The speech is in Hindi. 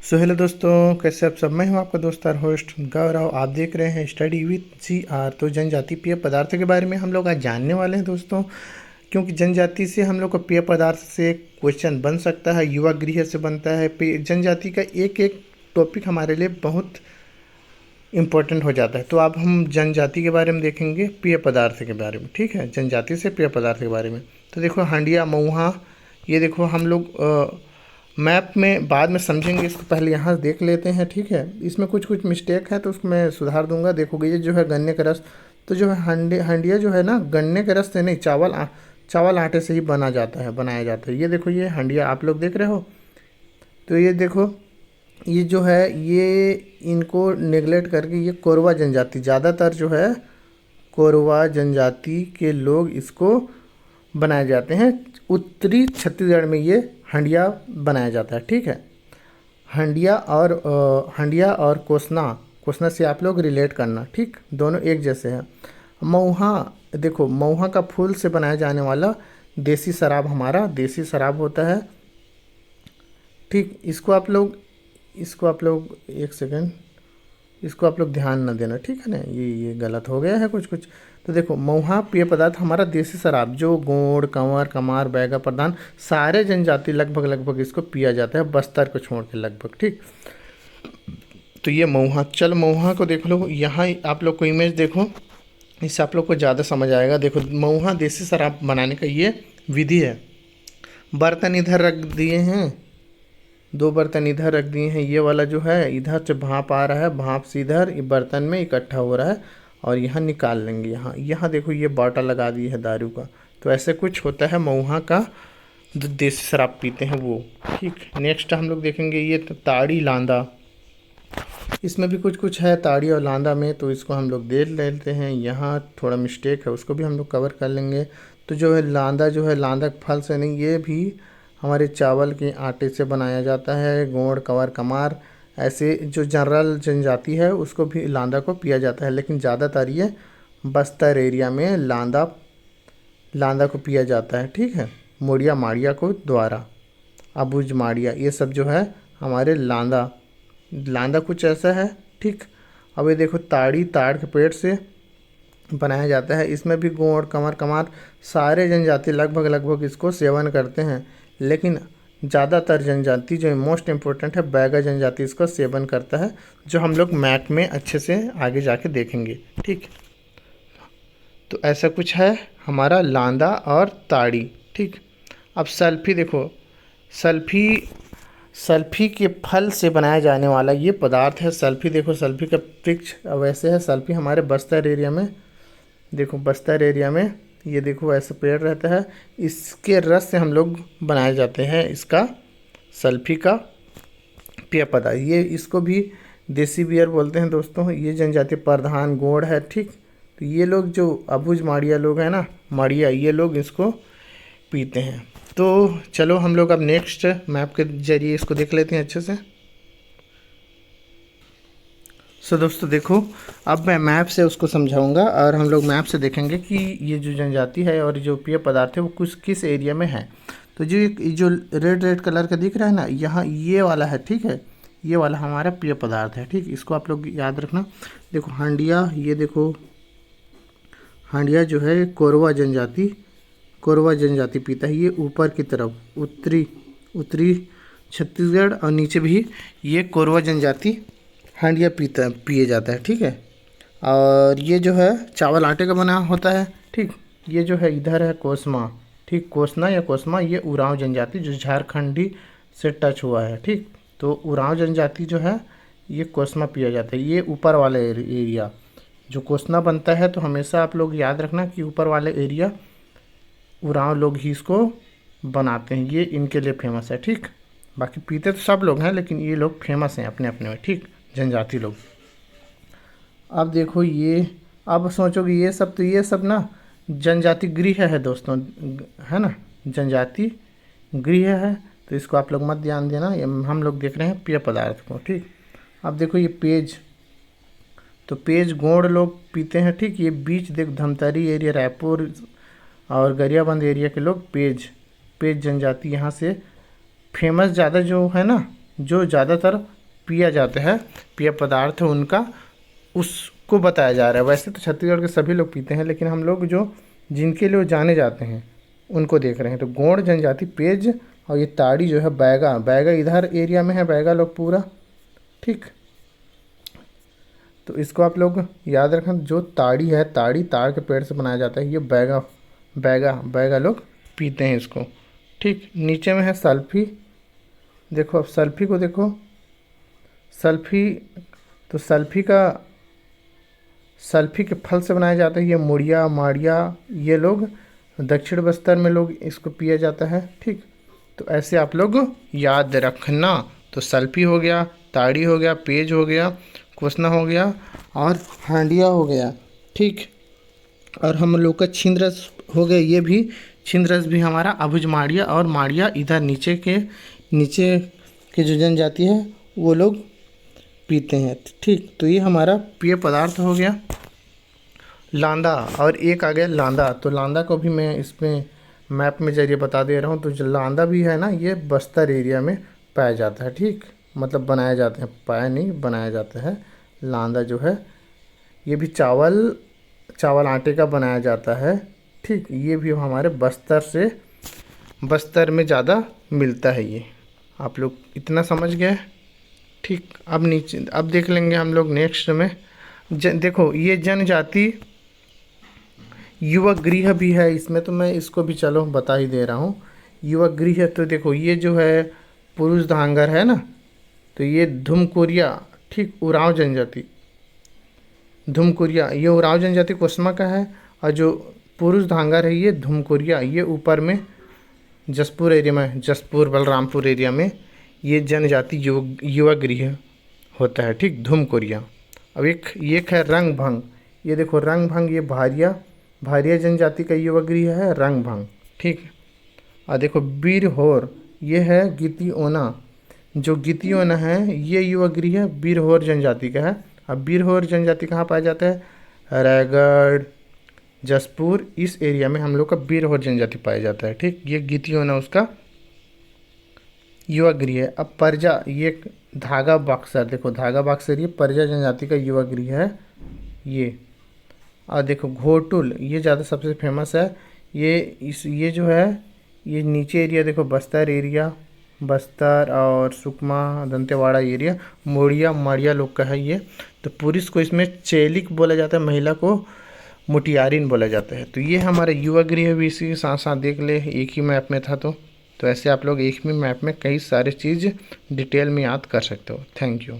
हेलो दोस्तों, कैसे आप सब। मैं हूं आपका दोस्त और होस्ट गौरव। आप देख रहे हैं स्टडी विथ GR। तो जनजाति पेय पदार्थ के बारे में हम लोग आज जानने वाले हैं दोस्तों, क्योंकि जनजाति से हम लोग को पेय पदार्थ से क्वेश्चन बन सकता है, युवा गृह से बनता है। जनजाति का एक एक टॉपिक हमारे लिए बहुत इम्पोर्टेंट हो जाता है। तो अब हम जनजाति के बारे में देखेंगे, पेय पदार्थ के बारे में। ठीक है, जनजाति से पेय पदार्थ के बारे में। तो देखो हंडिया, मऊहा, ये देखो हम लोग मैप में बाद में समझेंगे, इसको पहले यहाँ देख लेते हैं। ठीक है, इसमें कुछ कुछ मिस्टेक है तो उसको मैं सुधार दूंगा। देखोगे ये जो है गन्ने का रस, तो जो है हंडिया जो है ना, गन्ने के रस से नहीं, चावल आटे से ही बनाया जाता है। ये देखो ये हंडिया आप लोग देख रहे हो। तो ये देखो, ये जो है ये इनको नेगलेक्ट करके ये कोरवा जनजाति, ज़्यादातर जो है कोरवा जनजाति के लोग इसको बनाए जाते हैं। उत्तरी छत्तीसगढ़ में ये हंडिया बनाया जाता है। ठीक है, हंडिया और कोसना से आप लोग रिलेट करना। ठीक, दोनों एक जैसे हैं। मऊहा, देखो मऊहा का फूल से बनाया जाने वाला देसी शराब, हमारा देसी शराब होता है। ठीक, इसको आप लोग एक सेकेंड, इसको आप लोग ध्यान न देना। ठीक है ना, ये गलत हो गया है कुछ कुछ। तो देखो मऊहा पेय पदार्थ हमारा देसी शराब, जो गोंड, कंवर, कमार, बैगा प्रधान सारे जनजाति लगभग इसको पिया जाता है, बस्तर को छोड़ के लगभग। ठीक, तो ये मऊहा। चल मऊहा को देख लो, यहाँ आप लोग को इमेज देखो, इससे आप लोग को ज़्यादा समझ आएगा। देखो मऊहा देसी शराब बनाने का ये विधि है। बर्तन इधर रख दिए हैं, 2 बर्तन इधर रख दिए हैं। ये वाला जो है इधर से भाप आ रहा है, भाप से इधर बर्तन में इकट्ठा हो रहा है और यहाँ निकाल लेंगे। यहाँ देखो ये बाटा लगा दी है दारू का। तो ऐसे कुछ होता है मऊहा का, जो देसी शराब पीते हैं वो। ठीक, नेक्स्ट हम लोग देखेंगे ये ताड़ी लांदा। इसमें भी कुछ कुछ है ताड़ी और लांदा में, तो इसको हम लोग देख लेते हैं। यहाँ थोड़ा मिस्टेक है, उसको भी हम लोग कवर कर लेंगे। तो जो है लांदा, जो है लांदा फल से नहीं, ये भी हमारे चावल के आटे से बनाया जाता है। गोंड, कंवर, कमार ऐसे जो जनरल जनजाति है उसको भी लांदा को पिया जाता है, लेकिन ज़्यादातर ये बस्तर एरिया में लांदा को पिया जाता है। ठीक है, मोड़िया माड़िया को द्वारा, अबुझ माड़िया, ये सब जो है हमारे लांदा कुछ ऐसा है। ठीक, अब ये देखो ताड़ के पेड़ से बनाया जाता है। इसमें भी गोंड, कंवर, कमार सारे जनजाति लगभग इसको सेवन करते हैं, लेकिन ज़्यादातर जनजाति जो मोस्ट इम्पोर्टेंट है बैगा जनजाति इसका सेवन करता है, जो हम लोग मैप में अच्छे से आगे जाके देखेंगे। ठीक, तो ऐसा कुछ है हमारा लांदा और ताड़ी। ठीक, अब सल्फी देखो, सल्फी के फल से बनाया जाने वाला ये पदार्थ है। सल्फी देखो, सल्फी का वृक्ष वैसे है। सल्फी हमारे बस्तर एरिया में, देखो बस्तर एरिया में ये देखो ऐसा पेड़ रहता है, इसके रस से हम लोग बनाए जाते हैं इसका सल्फी का पेय पदार्थ। ये इसको भी देसी बियर बोलते हैं दोस्तों। ये जनजाति प्रधान गोंड है। ठीक, तो ये लोग जो अबुझ माड़िया लोग हैं ना, माड़िया, ये लोग इसको पीते हैं। तो चलो हम लोग अब नेक्स्ट मैप के जरिए इसको देख लेते हैं अच्छे से। दोस्तों देखो, अब मैं मैप से उसको समझाऊंगा और हम लोग मैप से देखेंगे कि ये जो जनजाति है और जो पेय पदार्थ है वो किस एरिया में है। तो जो रेड कलर का दिख रहा है ना, यहाँ ये वाला है। ठीक है, ये वाला हमारा पेय पदार्थ है। ठीक, इसको आप लोग याद रखना। देखो हंडिया, ये देखो हंडिया जो है कोरवा जनजाति पीता है। ये ऊपर की तरफ उत्तरी छत्तीसगढ़ और नीचे भी ये कोरवा जनजाति हंडिया पिए जाता है। ठीक है, और ये जो है चावल आटे का बना होता है। ठीक, ये जो है इधर है कोसमा। ठीक, कोसना या कोसमा, ये उरांव जनजाति जो झारखंडी से टच हुआ है। ठीक, तो उरांव जनजाति जो है ये कोसमा पिया जाता है। ये ऊपर वाला एरिया जो कोसना बनता है, तो हमेशा आप लोग याद रखना कि ऊपर वाले एरिया उरांव लोग ही इसको बनाते हैं, ये इनके लिए फेमस है। ठीक, बाकी पीते तो सब लोग हैं, लेकिन ये लोग फेमस हैं अपने अपने में। ठीक, जनजाति लोग। अब देखो ये, अब सोचोगे ये सब ना जनजाति गृह है दोस्तों, है ना, जनजाति गृह है। तो इसको आप लोग मत ध्यान देना, हम लोग देख रहे हैं पेय पदार्थ को। ठीक, अब देखो ये पेज, तो पेज गोंड लोग पीते हैं। ठीक, ये बीच देख धमतरी एरिया, रायपुर और गरियाबंद एरिया के लोग पेज जनजाति यहाँ से फेमस ज़्यादा जो है ना, जो ज़्यादातर पिया जाता है, पेय पदार्थ उनका, उसको बताया जा रहा है। वैसे तो छत्तीसगढ़ के सभी लोग पीते हैं, लेकिन हम लोग जो जिनके लिए वो जाने जाते हैं उनको देख रहे हैं। तो गोंड जनजाति पेज, और ये ताड़ी जो है बैगा, बैगा इधर एरिया में है, बैगा लोग पूरा, ठीक। तो इसको आप लोग याद रखें, जो ताड़ी है, ताड़ी ताड़ के पेड़ से बनाया जाता है, ये बैगा बैगा बैगा लोग पीते हैं इसको, ठीक। नीचे में है सल्फी, देखो अब सल्फी को देखो, सल्फी, तो सल्फी के फल से बनाया जाता है, ये मुड़िया माड़िया, ये लोग दक्षिण बस्तर में लोग इसको पिया जाता है, ठीक। तो ऐसे आप लोग याद रखना। तो सल्फी हो गया, ताड़ी हो गया, पेज हो गया, क्वेश्चन हो गया, और हांडिया हो गया, ठीक। और हम लोग का छिंदरस हो गया, ये भी छिंदरस भी हमारा अभुज माड़िया और माड़िया इधर नीचे के जो जनजाति है वो लोग पीते हैं, ठीक। तो ये हमारा पेय पदार्थ हो गया। लांदा, और एक आ गया लांदा। तो लांदा को भी मैं इसमें मैप में जरिए बता दे रहा हूँ। तो जो लांदा भी है ना, ये बस्तर एरिया में पाया जाता है, ठीक। मतलब बनाया जाता है, पाया नहीं, बनाया जाता है। लांदा जो है ये भी चावल आटे का बनाया जाता है, ठीक। ये भी हमारे बस्तर में ज़्यादा मिलता है। ये आप लोग इतना समझ गए, ठीक। अब देख लेंगे हम लोग नेक्स्ट में। देखो ये जनजाति युवक गृह भी है इसमें, तो मैं इसको भी चलो बता ही दे रहा हूँ। युवक गृह, तो देखो ये जो है पुरुष धांगर है ना, तो ये धुमकुरिया, ठीक। उरांव जनजाति, धुमकुरिया, ये उरांव जनजाति कोसमा का है। और जो पुरुष धांगर है ये धुमकुरिया, ये ऊपर में जसपुर एरिया में, जसपुर बलरामपुर एरिया में ये जनजाति युवा गृह होता है, ठीक। धुमकुरिया। अब एक है रंग भंग, ये देखो रंग भंग, ये भारिया जनजाति का युवा गृह है रंग भंग, ठीक। और देखो बीरहोर, ये है गितियोना, जो गितियोना है ये युवा गृह बीरहोर जनजाति का है। अब बीरहोर जनजाति कहाँ पाया जाता है? रायगढ़, जसपुर, इस एरिया में हम लोग का बीरहोर जनजाति पाया जाता है, ठीक। ये गितियोना उसका युवा गृह है। अब परजा, ये धागा बक्सर, देखो धागा बक्सर ये परजा जनजाति का युवा गृह है ये। और देखो घोटुल, ये ज़्यादा सबसे फेमस है। ये जो है ये नीचे एरिया देखो बस्तर एरिया, बस्तर और सुकमा दंतेवाड़ा एरिया, मोड़िया माड़िया लोग का है ये। तो पुरुष को इसमें चेलिक बोला जाता है, महिला को मुटियारिन बोला जाता है। तो ये हमारा युवा गृह भी इसी के साथ साथ देख ले, एक ही मैप में था। तो ऐसे आप लोग एक ही मैप में कई सारे चीज़ डिटेल में याद कर सकते हो। Thank you.